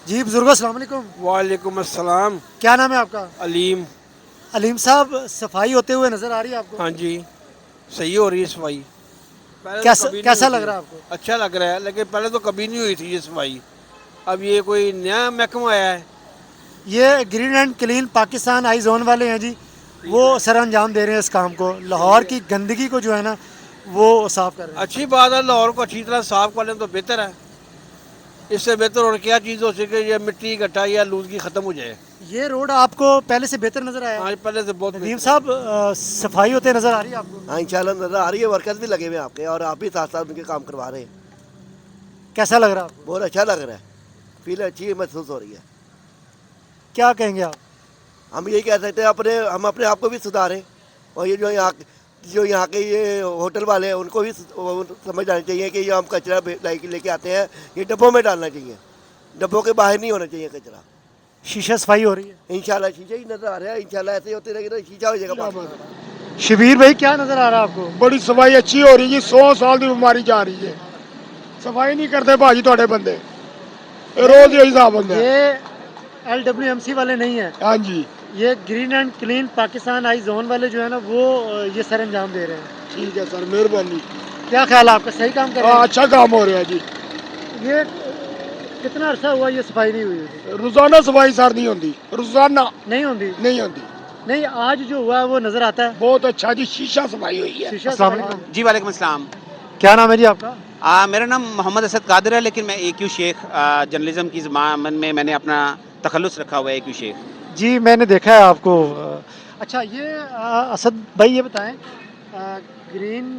जी बुजुर्गो अस्सलाम वालेकुम। वालेकुम अस्सलाम। क्या नाम है आपका? अलीम। अलीम साहब, सफाई होते हुए नजर आ रही है आपको? हाँ जी, सही हो रही है सफाई। पहले तो कैसा कभी नहीं हुई कैसा लग थी। रहा है आपको? अच्छा लग रहा है, लेकिन पहले तो कभी नहीं हुई थी ये सफाई। अब ये कोई नया महकमा आया है। ये green and clean Pakistan I zone वाले हैं जी। वो ठीक है। सर अंजाम दे रहे हैं इस काम को, सही लाहौर है। की गंदगी को जो है ना वो साफ कर रहे हैं। अच्छी बात है, लाहौर को अच्छी तरह साफ कर लें तो बेहतर है। इससे बेहतर और क्या चीज़ हो सके, ये मिट्टी गड्ढा या लूजगी ख़त्म हो जाए। ये रोड आपको पहले से बेहतर नजर आया? आज पहले से बहुत नदीम बेहतर है। साहब, सफाई होते नजर आ रही है आपको? हाँ इंशाल्लाह नजर आ रही है, वर्कर्स भी लगे हुए हैं आपके और आप भी साथ साथ उनके काम करवा रहे हैं। कैसा लग रहा है आपको? बहुत अच्छा लग रहा है, फील अच्छी महसूस हो रही है। क्या कहेंगे आप? हम यही कह सकते हैं हम अपने आप को भी सुधारें, और ये जो यहाँ के ये होटल वाले हैं उनको भी समझ आना चाहिए कि ये हम कचरा लेके आते हैं, ये डब्बों में डालना चाहिए, डब्बों के बाहर नहीं होना चाहिए कचरा। शीशा सफाई हो रही है? इंशाल्लाह शीशा ही नजर आ रहा है, इंशाल्लाह ऐसे ही होते रहेगा तो शीशा हो जाएगा पाकिस्तान। शबीर भाई, क्या नजर आ रहा है आपको? बड़ी सफाई अच्छी हो रही है, 100 साल की बीमारी जा रही है। सफाई नहीं करते भाजी थोड़े बंदे, रोज यही हिसाब होता है। ये LWMC वाले नहीं है, हाँ जी, ये green and clean Pakistan I zone वाले जो है ना वो ये सर अंजाम दे रहे हैं। ठीक है सर, मेहरबानी। क्या ख्याल है आपका, सही काम कर रहे हाँ हैं? अच्छा काम हो रहा है जी। ये कितना अरसा हुआ ये सफाई नहीं हुई थी? रोजाना सफाई सर नहीं होती, रोजाना नहीं होती? नहीं होती। नहीं, आज जो हुआ है वो नजर आता है। बहुत अच्छा जी, शीशा सफाई हुई है। शीशा अस्सलाम सफाई। वालेकुम। जी वालेकुम अस्सलाम। क्या नाम है जी आपका? मेरा नाम मोहम्मद असद कादिर है, लेकिन मैं AQ शेख जर्नलिज्म की ज़मान में मैंने अपना तखल्लुस रखा हुआ है AQ शेख। जी मैंने देखा है आपको। अच्छा, ये असद भाई ये बताएं, ग्रीन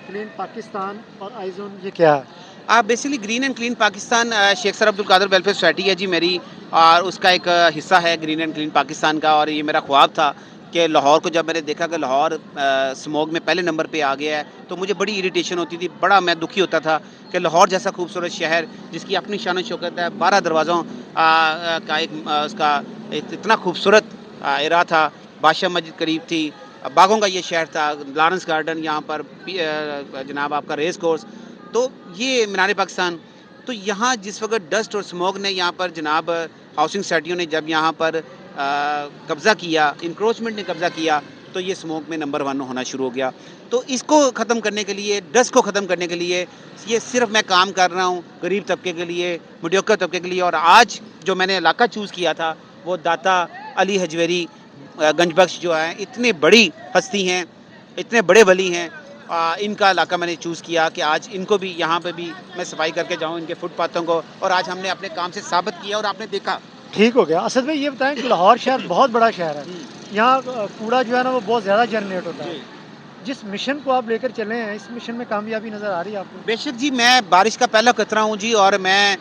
क्लीन पाकिस्तान और आई जोन ये क्या है? Basically green and clean Pakistan Sheikh sir Abdul Qadir welfare society है जी मेरी, और उसका एक हिस्सा है ग्रीन एंड क्लीन पाकिस्तान का। और ये मेरा ख्वाब था कि लाहौर को जब मैंने देखा कि लाहौर स्मॉग में पहले नंबर पे आ गया है, तो मुझे बड़ी इरिटेशन होती थी, बड़ा मैं दुखी होता था कि लाहौर जैसा खूबसूरत शहर जिसकी अपनी शान व शौकत है, 12 दरवाज़ों का एक उसका इतना खूबसूरत एरा था, बादशाह मस्जिद करीब थी, बागों का ये शहर था, लॉरेंस गार्डन यहाँ पर जनाब आपका रेस कोर्स, तो ये मीनार पाकिस्तान। तो यहाँ जिस वक्त डस्ट और स्मोक ने यहाँ पर जनाब हाउसिंग सोसाइटियों ने जब यहाँ पर कब्ज़ा किया, इंक्रोचमेंट ने कब्ज़ा किया, तो ये स्मोक में नंबर 1 होना शुरू हो गया। तो इसको ख़त्म करने के लिए, डस्ट को ख़त्म करने के लिए, ये सिर्फ मैं काम कर रहा हूँ गरीब तबके के लिए, मीडियोकर तबके के लिए। और आज जो मैंने इलाका चूज़ किया था वो दाता अली हजवेरी गंजबख्श जो हैं, इतने बड़ी हस्ती हैं, इतने बड़े वली हैं, इनका इलाका मैंने चूज़ किया कि आज इनको भी यहाँ पे भी मैं सफाई करके जाऊँ, इनके फुटपाथों को। और आज हमने अपने काम से साबित किया और आपने देखा। ठीक हो गया। असद भाई ये बताएं कि लाहौर शहर बहुत बड़ा शहर है, यहाँ कूड़ा जो है ना वो बहुत ज़्यादा जनरेट होता है। जिस मिशन को आप लेकर चले हैं, इस मिशन में कामयाबी नज़र आ रही है आपको? बेशक जी, मैं बारिश का पहला कतरा हूँ जी, और मैं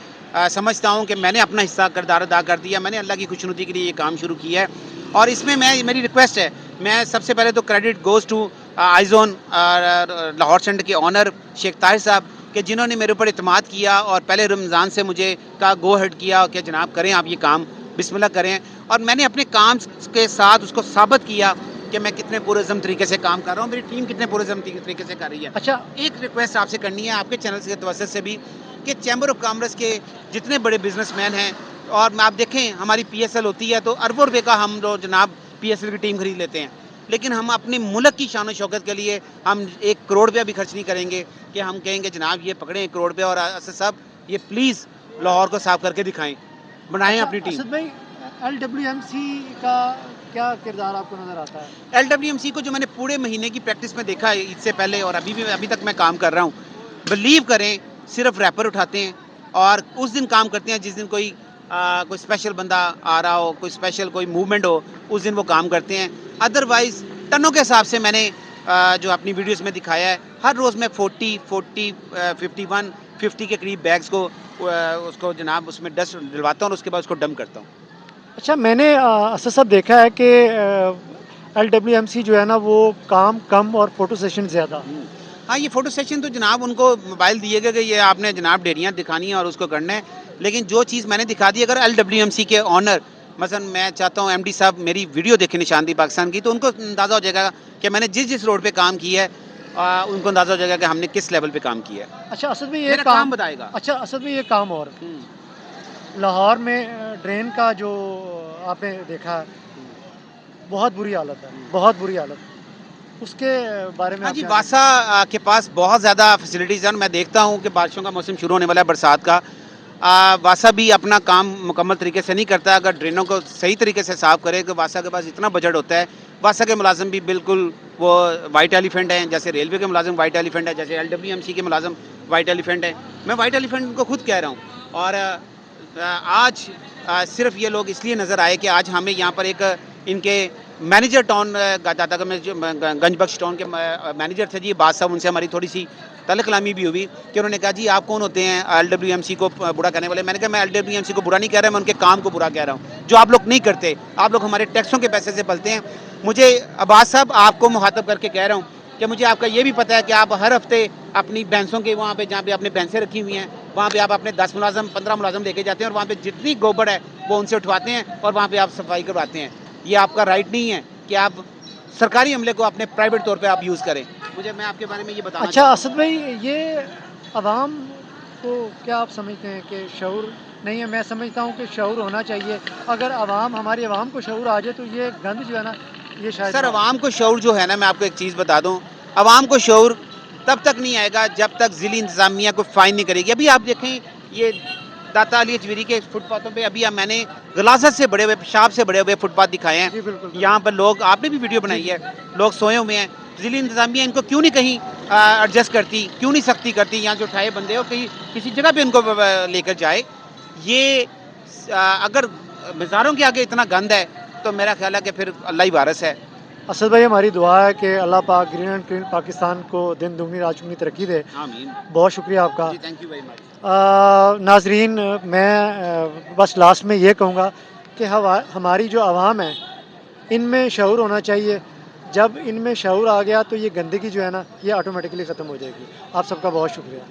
समझता हूँ कि मैंने अपना हिस्सा किरदार अदा कर दिया। मैंने अल्लाह की खुशनुदी के लिए ये काम शुरू किया है, और इसमें मेरी रिक्वेस्ट है, मैं सबसे पहले तो credit goes to iZone Lahore centre के ऑनर शेख ताहिर साहब कि जिन्होंने मेरे ऊपर इत्मीनान किया और पहले रमज़ान से मुझे कहा गो हेड किया कि जनाब करें आप ये काम, बिस्मिल्लाह करें। और मैंने अपने काम के साथ उसको साबित किया कि मैं कितने पुरज़म तरीके से काम कर रहा हूँ, मेरी टीम कितने पुरज़म तरीके से कर रही है। अच्छा, एक रिक्वेस्ट आपसे करनी है आपके चैनल के तवज्जुह से भी, कि चैम्बर ऑफ कॉमर्स के जितने बड़े बिजनेसमैन हैं, और आप देखें हमारी PSL होती है तो अरबों रुपये का हम लोग जनाब PSL की टीम खरीद लेते हैं, लेकिन हम अपने मुल्क की शान व शौकत के लिए हम 1 करोड़ रुपया भी खर्च नहीं करेंगे कि हम कहेंगे जनाब ये पकड़ें 1 करोड़ रुपया और असद साहब ये प्लीज़ लाहौर को साफ करके दिखाएं, बनाएं अपनी टीम। असद भाई, LWMC का क्या किरदार आपको नज़र आता है? LWMC को जो मैंने पूरे महीने की प्रैक्टिस में देखा है ईद से पहले और अभी तक मैं काम कर रहा हूँ, बिलीव करें सिर्फ रैपर उठाते हैं और उस दिन काम करते हैं जिस दिन कोई स्पेशल बंदा आ रहा हो, कोई स्पेशल कोई मूवमेंट हो, उस दिन वो काम करते हैं। अदरवाइज़ टनों के हिसाब से मैंने जो अपनी वीडियोस में दिखाया है, हर रोज़ मैं 40, 51, 50 के करीब बैग्स को उसको जनाब उसमें डस्ट डलवाता हूँ और उसके बाद उसको डंप करता हूँ। अच्छा, मैंने असद साहब देखा है कि LWMC जो है ना वो काम कम और फोटो सेशन ज़्यादा। हाँ, ये फ़ोटो सेशन तो जनाब उनको मोबाइल दिए गए कि ये आपने जनाब डेरियाँ दिखानी है और उसको करना है, लेकिन जो चीज़ मैंने दिखा दी, अगर LWMC के ऑनर मसलन मैं चाहता हूँ MD साहब मेरी वीडियो देखें निशानदी पाकिस्तान की, तो उनको अंदाज़ा हो जाएगा कि मैंने जिस रोड पे काम किया है, उनको अंदाज़ा हो जाएगा कि हमने किस लेवल पे काम किया है। अच्छा असद में ये मेरा काम बताएगा। अच्छा असद में ये काम और लाहौर में ड्रेन का जो आपने देखा है, बहुत बुरी हालत है, बहुत बुरी हालत। उसके बारे में हाँ आप जी, क्या वासा के पास बहुत ज़्यादा फैसिलिटीज़ हैं और मैं देखता हूँ कि बारिशों का मौसम शुरू होने वाला है, बरसात का। वासा भी अपना काम मुकम्मल तरीके से नहीं करता। अगर ड्रेनों को सही तरीके से साफ़ करे तो वासा के पास इतना बजट होता है। वासा के मुलाजिम भी बिल्कुल वो वाइट एलिफेंट हैं, जैसे रेलवे के मुलाजिम वाइट एलिफेंट है, जैसे LWMC के मुलाजिम वाइट एलिफेंट है। मैं वाइट एलिफेंट को खुद कह रहा हूँ। और आज सिर्फ ये लोग इसलिए नज़र आए कि आज हमें यहाँ पर एक इनके मैनेजर टाउन दादा में जो गंज बख्श टाउन के मैनेजर थे जी बाद साहब, उनसे हमारी थोड़ी सी तलब कलामी भी हुई कि उन्होंने कहा जी आप कौन होते हैं LWMC को बुरा करने वाले। मैंने कहा मैं LWMC को बुरा नहीं कह रहा, मैं उनके काम को बुरा कह रहा हूँ जो आप लोग नहीं करते। आप लोग हमारे टैक्सों के पैसे से पलते हैं। मुझे अब्बास साहब आपको मुखातब करके कह रहा हूँ कि मुझे आपका ये भी पता है कि आप हर हफ्ते अपनी भैंसों के वहाँ पे जहाँ पे आपने भैंसें रखी हुई हैं वहाँ पे आप अपने 10 मुलाजम 15 मुलाजम लेके जाते हैं और वहाँ पे जितनी गोबर है वो उनसे उठवाते हैं और वहाँ पे आप सफाई करवाते हैं। ये आपका राइट नहीं है कि आप सरकारी अमले को अपने प्राइवेट तौर पे आप यूज़ करें। मैं आपके बारे में ये बताना अच्छा असद भाई, ये अवाम को क्या आप समझते हैं कि शऊर नहीं है? मैं समझता हूँ कि शऊर होना चाहिए। अगर हमारी अवाम को शऊर आ जाए तो ये गंद जो है ना, ये शायद सर अवाम को शऊर जो है ना, मैं आपको एक चीज़ बता दूं, अवाम को शऊर तब तक नहीं आएगा जब तक ज़िली इंतज़ामिया को फ़ाइन नहीं करेगी। अभी आप देखें ये दाता अली अजमेरी के फुटपाथों पे अभी मैंने गलासत से बड़े हुए, पेशाब से बड़े हुए फुटपाथ दिखाए हैं। जी बिल्कुल। यहाँ पर लोग, आपने भी वीडियो बनाई है, लोग सोए हुए हैं। ज़िली इंतज़ामिया इनको क्यों नहीं कहीं एडजस्ट करती, क्यों नहीं सख्ती करती? यहाँ जो उठाए बंदे हो कहीं किसी जगह पे उनको लेकर जाए। ये अगर मज़ारों के आगे इतना गंद है तो मेरा ख्याल है कि फिर अल्लाह ही वारिस है। असद भाई, हमारी दुआ है कि अल्लाह पाक ग्रीन एंड क्लीन पाकिस्तान को दिन दुगनी रात चौगुनी तरक्की दे। आमीन बहुत शुक्रिया आपका। जी, थैंक यू वेरी मच। नाजरीन, मैं बस लास्ट में ये कहूँगा कि हमारी जो आवाम है इनमें शऊर होना चाहिए। जब इनमें शऊर आ गया तो ये गंदगी जो है ना, ये ऑटोमेटिकली ख़त्म हो जाएगी। आप सबका बहुत शुक्रिया।